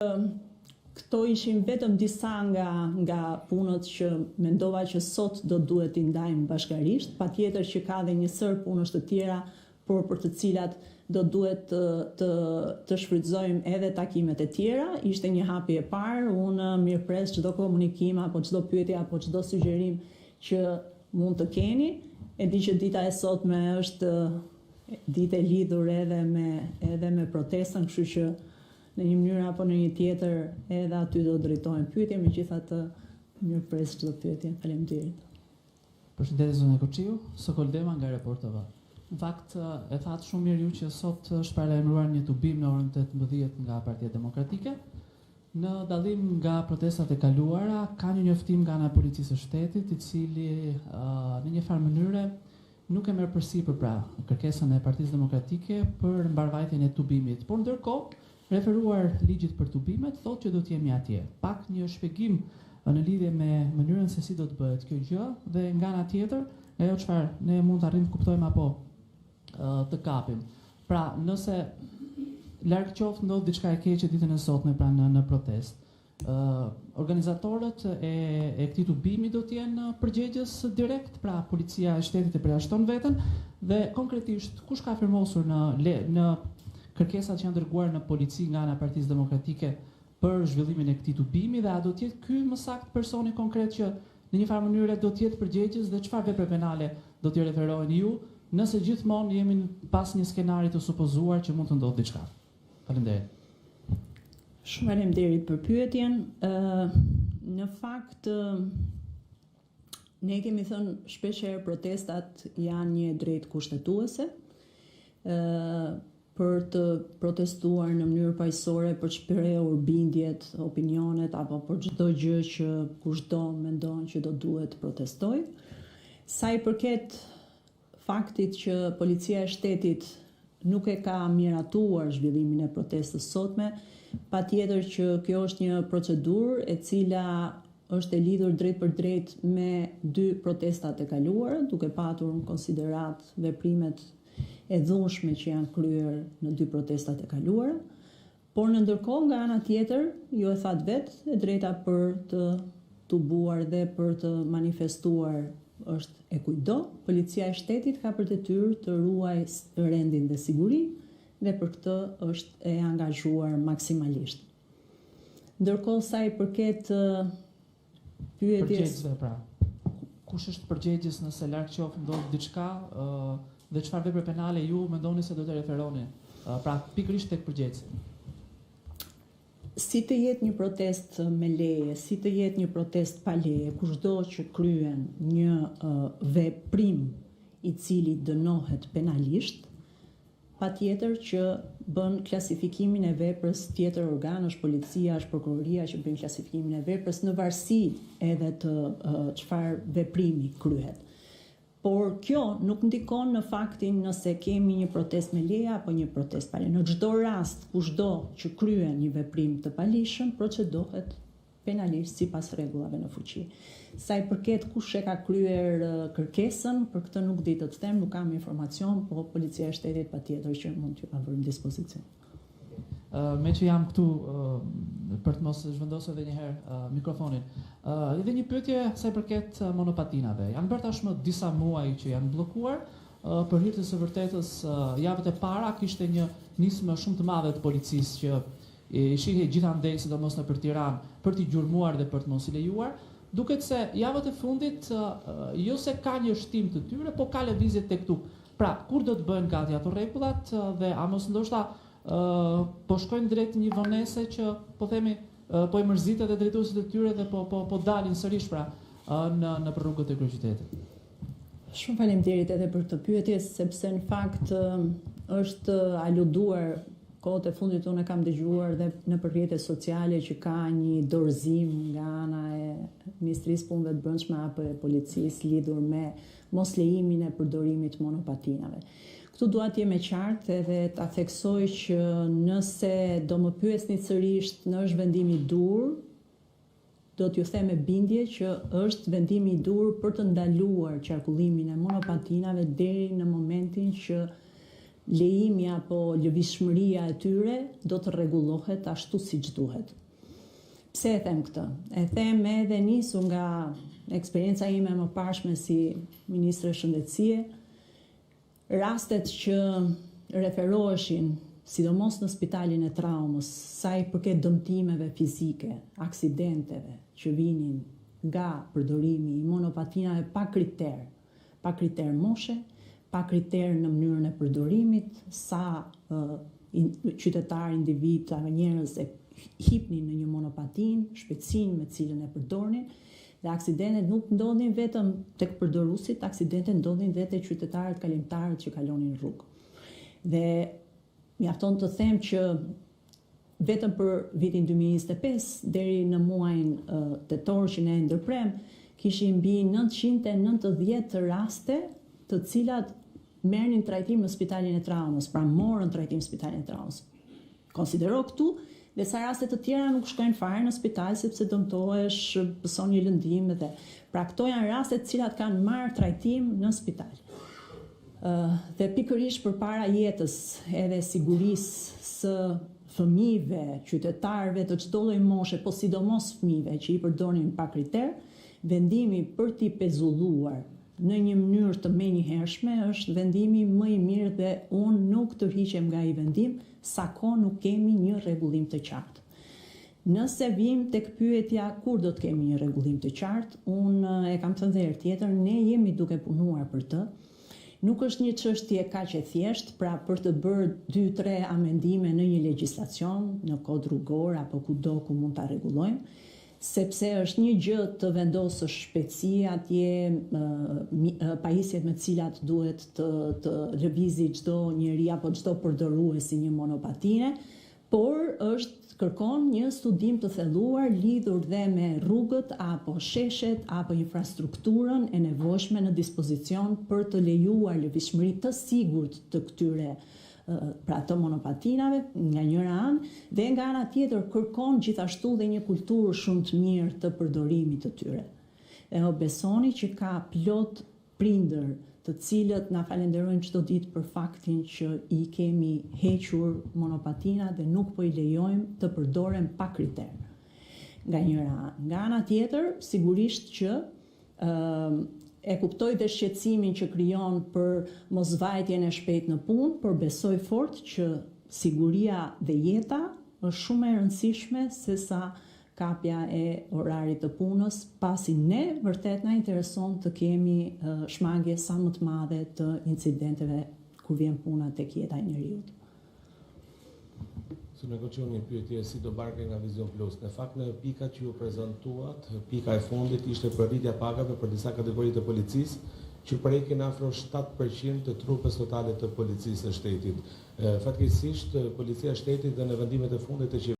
Këto ishin vetëm disa nga punët që mendova që sot do duhet t'i ndajmë bashkarisht, patjetër që ka dhe një sër punësh të tjera, por për të cilat do duhet të shfrytëzojmë edhe takimet e tjera. Ishte një hapje e parë, unë mirëpres çdo komunikim apo çdo pyetje apo çdo sugjerim që mund të keni. E di që dita e sotme është ditë e lidhur edhe me protestën, kështu që në një mënyrë apo në një tjetër edhe aty do drejtohen pyetje, megjithatë mirëpres çdo pyetje. Faleminderit. Përshëndetje zonë Koçiu, Sokol Dema nga Report TV. Në fakt, e thatë shumë mirë ju që sot është paralajmëruar një tubim në orën 18 nga Partia Demokratike. Në dallim nga protestat e kaluara, ka një njoftim nga ana e Policisë së Shtetit, i cili në një farë mënyre nuk e merr përsipër pra kërkesën e Partisë Demokratike për mbarvajtjen e tubimit, por ndërkohë, referuar ligjit për tubimet, thotë që do të jemi atje. Pak një shpjegim në lidhje me mënyrën se si do të bëhet kjo gjë dhe nga ana tjetër, ajo çfarë ne mund të arrijmë të kuptojmë apo të kapim. Pra, nëse larg qoftë ndodh diçka e keqe ditën e sotme pra në protest, organizatorët e këtij tubimi do të jenë përgjegjës direkt, pra policia e shtetit e përjashton veten dhe konkretisht kush ka firmosur në kërkesat që janë dërguar në polici nga ana e Partisë Demokratike për zhvillimin e këtij tubimi dhe a do të jetë ky më saktë personi konkret që në një farë mënyrë do të jetë përgjegjës dhe çfarë vepre penale do t'i referoheni ju nëse gjithmonë jemi pas një skenari të supozuar që mund të ndodhë diçka. Faleminderit. Shumë faleminderit për pyetjen. Në fakt ne kemi thënë shpeshherë protestat janë një drejtë kushtetuese. Për të protestuar në mënyrë paqësore, për të shprehur bindjet, opinionet apo për çdo gjë që kushdo mendon që do duhet të protestojë. Sa i përket faktit që policia e shtetit nuk e ka miratuar zhvillimin e protestës sotme, patjetër që kjo është një procedurë e cila është e lidhur drejt për drejt me dy protestat e kaluara, duke patur në konsiderat veprimet e dhunshme që janë kryer në dy protestat e kaluara, por në ndërkohë nga ana tjetër, ju e thatë vetë, e drejta për të tubuar dhe për të manifestuar është e kujdo. Policia e shtetit ka për detyrë të ruajë rendin dhe sigurinë dhe për këtë është e angazhuar maksimalisht. Ndërkohë sa i përket pyetjes, pra, kush është përgjegjës nëse larg qoftë ndodh diçka dhe çfarë vepre penale ju mendoni se do të referoni, pra pikërisht tek përgjegjësi? Si të jetë një protest me leje, si të jetë një protest pa leje, kushdo që kryen një veprim i cili dënohet penalisht, patjetër që bën klasifikimin e veprës tjetër organ, është policia, është prokuroria që bën klasifikimin e veprës në varësi edhe të çfarë veprimi kryhet. Por kjo nuk ndikon në faktin nëse kemi një protest me leje apo një protest pa leje. Në çdo rast, kushdo që kryen një veprim të palishëm, procedohet penalisht sipas rregullave në fuqi. Sa i përket kush e ka kryer kërkesën, për këtë nuk di të them, nuk kam informacion, po policia e shtetit patjetër që mund t'ju avë në dispozicion. Me që jam këtu për të mos zhvendosur edhe një herë mikrofonin. Edhe një pyetje sa i përket monopatinave. Janë bërë tashmë disa muaj që janë bllokuar. Për hir të së vërtetës, javët e para kishte një nismë shumë të madhe të policisë që i shihej gjithandej, sidomos nëpër Tiranë, për t'i gjurmuar dhe për të mos i lejuar. Duket se javët e fundit jo se ka një shtim të tyre, po ka lëvizje tek këtu. Pra, kur do të bëhen gati ato rregullat dhe a mos ndoshta po shkojnë drejt një vonese që po themi po i mërzit edhe drejtuesit e tyre dhe po dalin sërish pra në rrugët e kryeqytetit. Shumë faleminderit edhe për këtë pyetje, sepse në fakt është aluduar kohët e fundit, unë kam dëgjuar dhe në rrjetet sociale që ka një dorëzim nga ana e Ministrisë Punëve të Brendshme apo e policisë lidhur me moslejimin e përdorimit monopatinave. Këtu dua të jem e qartë edhe ta theksoj që nëse do më pyesni sërish në është vendimi i dur, do t'ju them me bindje që është vendimi i dur për të ndaluar qarkullimin e monopatinave deri në momentin që lejimi apo lëvizshmëria e tyre do të rregullohet ashtu siç duhet. Pse e them këtë? E them edhe nisur nga eksperienca ime më parshme si ministre shëndetësie, rastet që referoheshin sidomos në spitalin e traumës, sa i përket dëmtimeve fizike, aksidenteve që vinin nga përdorimi i monopatinave pa kriter moshe, pa kriter në mënyrën e përdorimit, sa qytetar, individ, apo njerëz e hipnin në një monopatin, shpejtësinë me cilën e përdornin, dhe aksidentet nuk ndodhin vetëm tek përdoruesit, aksidentet ndodhin edhe tek qytetarët, kalimtarët që kalonin rrugë. Dhe mjafton të them që vetëm për vitin 2025 deri në muajin tetor që ne ndërprem, kishim mbi 990 raste të cilat merrnin trajtim në spitalin e traumës, pra morën trajtim në spitalin e traumës. Konsidero këtu dhe sa raste të tjera nuk shkojnë fare në spital sepse dëmtohesh, pëson një lëndim dhe pra këto janë raste të cilat kanë marrë trajtim në spital. Dhe pikërisht përpara jetës edhe sigurisë së fëmijëve, qytetarëve të çdo lloji moshe, po sidomos fëmijëve që i përdorin pa kriter, vendimi për t'i pezulluar në një mënyrë të menjëhershme është vendimi më i mirë dhe unë nuk tërhiqem nga i vendim sa kohë nuk kemi një rregullim të qartë. Nëse vim tek pyetja kur do të kemi një rregullim të qartë, unë e kam thënë edhe herë tjetër, ne jemi duke punuar për të. Nuk është një çështje kaq e thjeshtë, pra për të bërë 2-3 amendime në një legjislacion, në kod rrugor apo kudo ku mund ta rregullojmë, sepse është një gjë të vendosësh shpejtësi atje, pajisjet me cilat duhet të lëvizi çdo njeri apo çdo përdorues si një monopatine, por kërkon një studim të thelluar lidhur dhe me rrugët apo sheshet apo infrastrukturën e nevojshme në dispozicion për të lejuar lëvizshmëri të sigurt të këtyre pra të monopatinave nga njëra anë, dhe nga ana tjetër kërkon gjithashtu dhe një kulturë shumë të mirë të përdorimit të tyre. Dhe o besoni që ka plot prindër të cilët na falenderojnë çdo ditë për faktin që i kemi hequr monopatina dhe nuk po i lejojmë të përdoren pa kriter. Nga njëra anë. Nga ana tjetër, sigurisht që e kuptoj dhe shqetësimin që krijon për mosvajtjen e shpejtë në punë, por besoj fort që siguria dhe jeta është shumë e rëndësishme se sa kapja e orarit të punës, pasi ne vërtet na intereson të kemi shmangje sa më të madhe të incidenteve kur vjen puna tek jeta e njeriut. Së negocion një pyetje si do barke nga Vision Plus. Në fakt në pikat që ju prezantuat, pika e fundit ishte për rritja pagave për disa kategori të policisë, që përheqin afro 7% të trupës totale të policisë së shtetit. Fatkeqësisht, policia e shtetit dhe në vendimet e fundit të